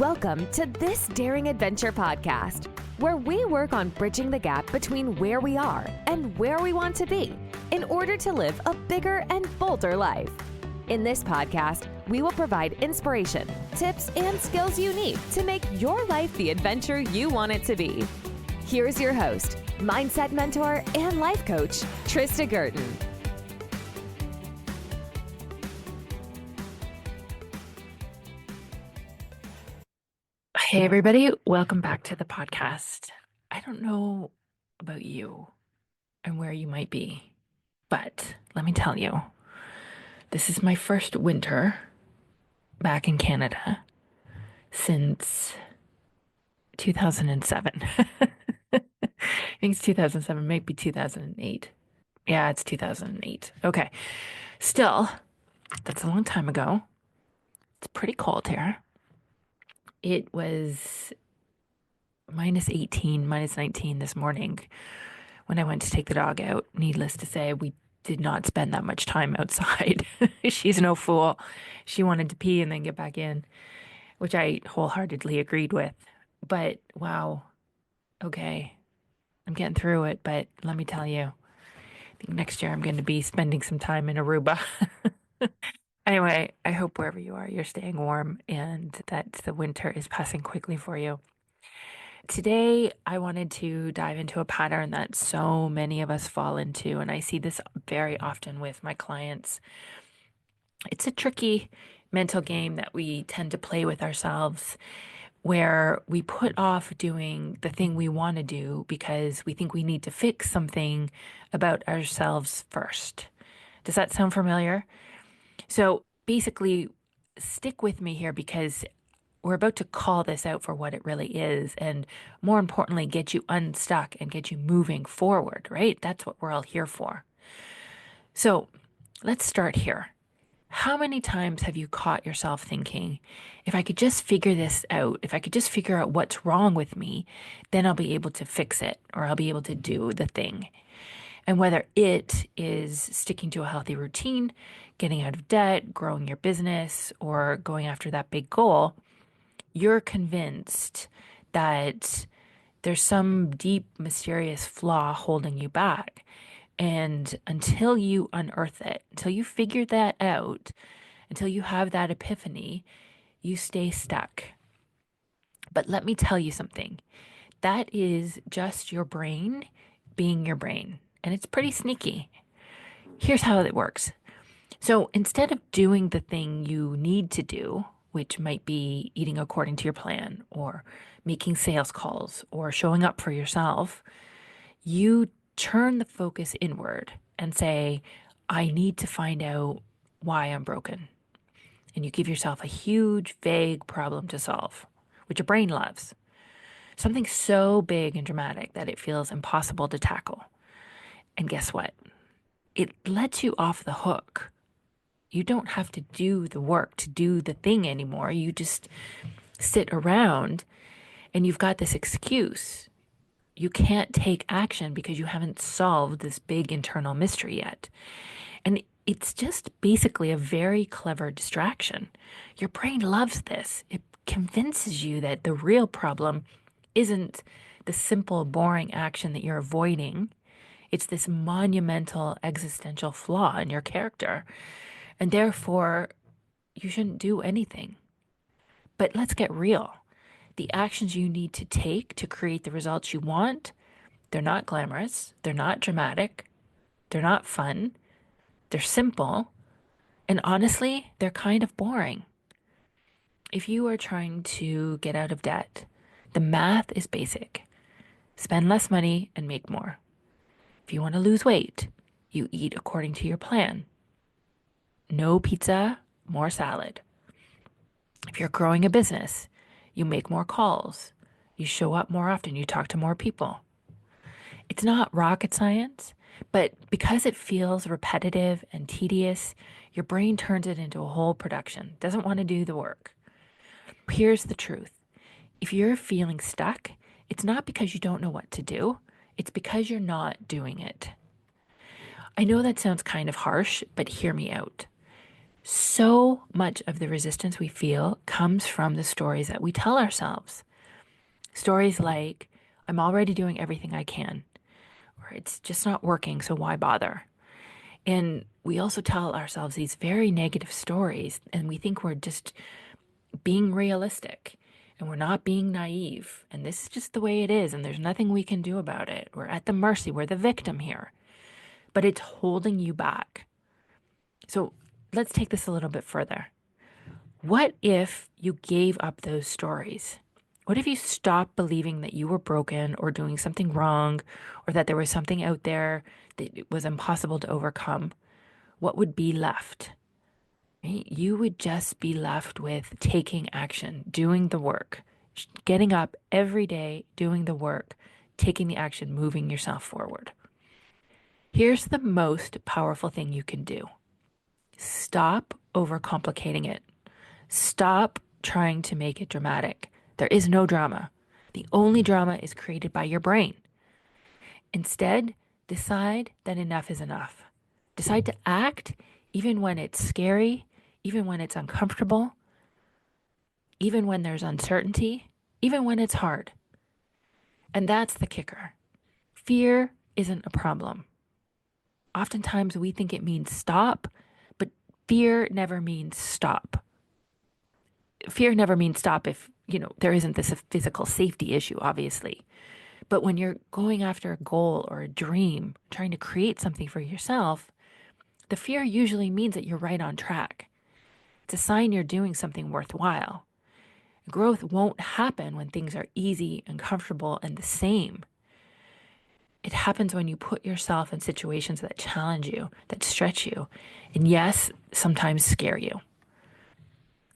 Welcome to This Daring Adventure podcast, where we work on bridging the gap between where we are and where we want to be in order to live a bigger and bolder life. In this podcast, we will provide inspiration, tips, and skills you need to make your life the adventure you want it to be. Here's your host, mindset mentor, and life coach, Trista Gurton. Hey, everybody. Welcome back to the podcast. I don't know about you and where you might be, but let me tell you, this is my first winter back in Canada since 2007. I think it's 2007, maybe 2008. Yeah, it's 2008. Okay. Still, that's a long time ago. It's pretty cold here. It was minus 18, minus 19 this morning when I went to take the dog out. Needless to say, we did not spend that much time outside. She's no fool. She wanted to pee and then get back in, which I wholeheartedly agreed with. But wow, okay, I'm getting through it. But let me tell you, I think next year I'm going to be spending some time in Aruba. Anyway, I hope wherever you are, you're staying warm and that the winter is passing quickly for you. Today, I wanted to dive into a pattern that so many of us fall into, and I see this very often with my clients. It's a tricky mental game that we tend to play with ourselves, where we put off doing the thing we want to do because we think we need to fix something about ourselves first. Does that sound familiar? So basically, stick with me here because we're about to call this out for what it really is, and more importantly, get you unstuck and get you moving forward, right? That's what we're all here for. So let's start here. How many times have you caught yourself thinking, if I could just figure this out, if I could just figure out what's wrong with me, then I'll be able to fix it or I'll be able to do the thing? And whether it is sticking to a healthy routine, getting out of debt, growing your business, or going after that big goal, you're convinced that there's some deep, mysterious flaw holding you back. And until you unearth it, until you figure that out, until you have that epiphany, you stay stuck. But let me tell you something. That is just your brain being your brain. And it's pretty sneaky. Here's how it works. So instead of doing the thing you need to do, which might be eating according to your plan or making sales calls or showing up for yourself, you turn the focus inward and say, I need to find out why I'm broken. And you give yourself a huge, vague problem to solve, which your brain loves. Something so big and dramatic that it feels impossible to tackle. And guess what? It lets you off the hook. You don't have to do the work to do the thing anymore. You just sit around and you've got this excuse. You can't take action because you haven't solved this big internal mystery yet. And it's just basically a very clever distraction. Your brain loves this. It convinces you that the real problem isn't the simple, boring action that you're avoiding. It's this monumental existential flaw in your character. And therefore, you shouldn't do anything. But let's get real. The actions you need to take to create the results you want, they're not glamorous, they're not dramatic, they're not fun, they're simple, and honestly, they're kind of boring. If you are trying to get out of debt, the math is basic. Spend less money and make more. If you want to lose weight, you eat according to your plan. No pizza, more salad. If you're growing a business, you make more calls. You show up more often. You talk to more people. It's not rocket science, but because it feels repetitive and tedious, your brain turns it into a whole production. Doesn't want to do the work. Here's the truth. If you're feeling stuck, it's not because you don't know what to do. It's because you're not doing it. I know that sounds kind of harsh, but hear me out. So much of the resistance we feel comes from the stories that we tell ourselves. Stories like, I'm already doing everything I can, or it's just not working, so why bother? And we also tell ourselves these very negative stories, and we think we're just being realistic and we're not being naive. And this is just the way it is, and there's nothing we can do about it. We're at the mercy, we're the victim here. But it's holding you back. So let's take this a little bit further. What if you gave up those stories? What if you stopped believing that you were broken or doing something wrong or that there was something out there that was impossible to overcome? What would be left? Right? You would just be left with taking action, doing the work, getting up every day, doing the work, taking the action, moving yourself forward. Here's the most powerful thing you can do. Stop overcomplicating it. Stop trying to make it dramatic. There is no drama. The only drama is created by your brain. Instead, decide that enough is enough. Decide to act even when it's scary, even when it's uncomfortable, even when there's uncertainty, even when it's hard. And that's the kicker. Fear isn't a problem. Oftentimes we think it means stop, but fear never means stop. Fear never means stop if, there isn't this physical safety issue, obviously. But when you're going after a goal or a dream, trying to create something for yourself, the fear usually means that you're right on track. It's a sign you're doing something worthwhile. Growth won't happen when things are easy and comfortable and the same. It happens when you put yourself in situations that challenge you, that stretch you, and yes, sometimes scare you.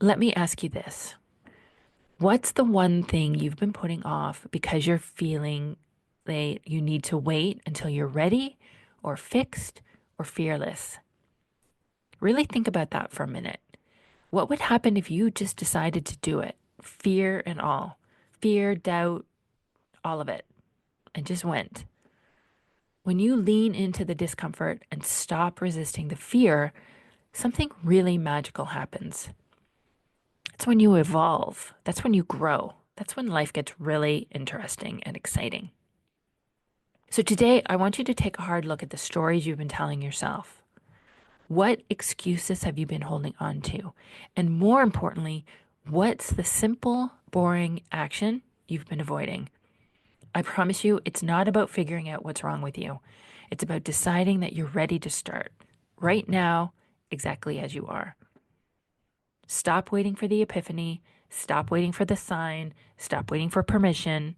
Let me ask you this. What's the one thing you've been putting off because you're feeling that you need to wait until you're ready or fixed or fearless? Really think about that for a minute. What would happen if you just decided to do it? Fear and all. Fear, doubt, all of it. And just went. When you lean into the discomfort and stop resisting the fear, something really magical happens. That's when you evolve. That's when you grow. That's when life gets really interesting and exciting. So today, I want you to take a hard look at the stories you've been telling yourself. What excuses have you been holding on to? And more importantly, what's the simple, boring action you've been avoiding? I promise you, it's not about figuring out what's wrong with you. It's about deciding that you're ready to start right now, exactly as you are. Stop waiting for the epiphany. Stop waiting for the sign. Stop waiting for permission.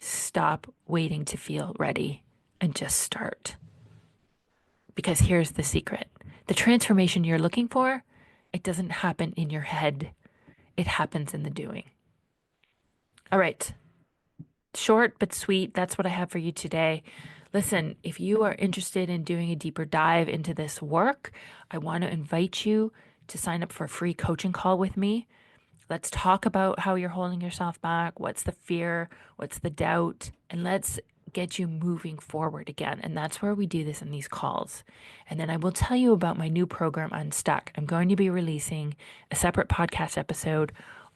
Stop waiting to feel ready and just start. Because here's the secret. The transformation you're looking for, it doesn't happen in your head. It happens in the doing. All right. Short but sweet. That's what I have for you today. Listen, if you are interested in doing a deeper dive into this work, I want to invite you to sign up for a free coaching call with me. Let's talk about how you're holding yourself back. What's the fear? What's the doubt? And let's get you moving forward again. And that's where we do this in these calls. And then I will tell you about my new program, Unstuck. I'm going to be releasing a separate podcast episode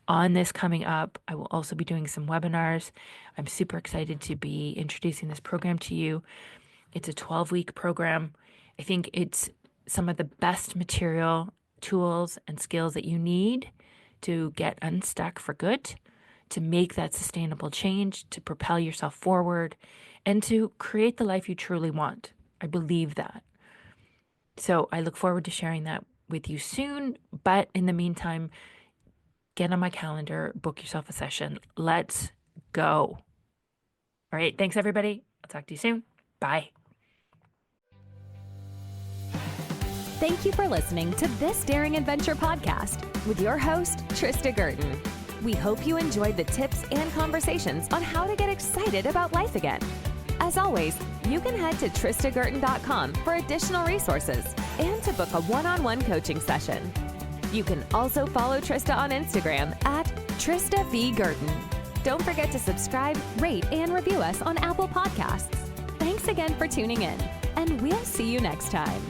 on this coming up. I will also be doing some webinars. I'm super excited to be introducing this program to you. It's a 12-week program. I think it's some of the best material, tools, and skills that you need to get unstuck for good, to make that sustainable change, to propel yourself forward, and to create the life you truly want. I believe that. So I look forward to sharing that with you soon. But in the meantime, get on my calendar, book yourself a session. Let's go. All right. Thanks, everybody. I'll talk to you soon. Bye. Thank you for listening to This Daring Adventure podcast with your host, Trista Gurton. We hope you enjoyed the tips and conversations on how to get excited about life again. As always, you can head to tristagurton.com for additional resources and to book a one-on-one coaching session. You can also follow Trista on Instagram at Trista V. Gurton. Don't forget to subscribe, rate, and review us on Apple Podcasts. Thanks again for tuning in, and we'll see you next time.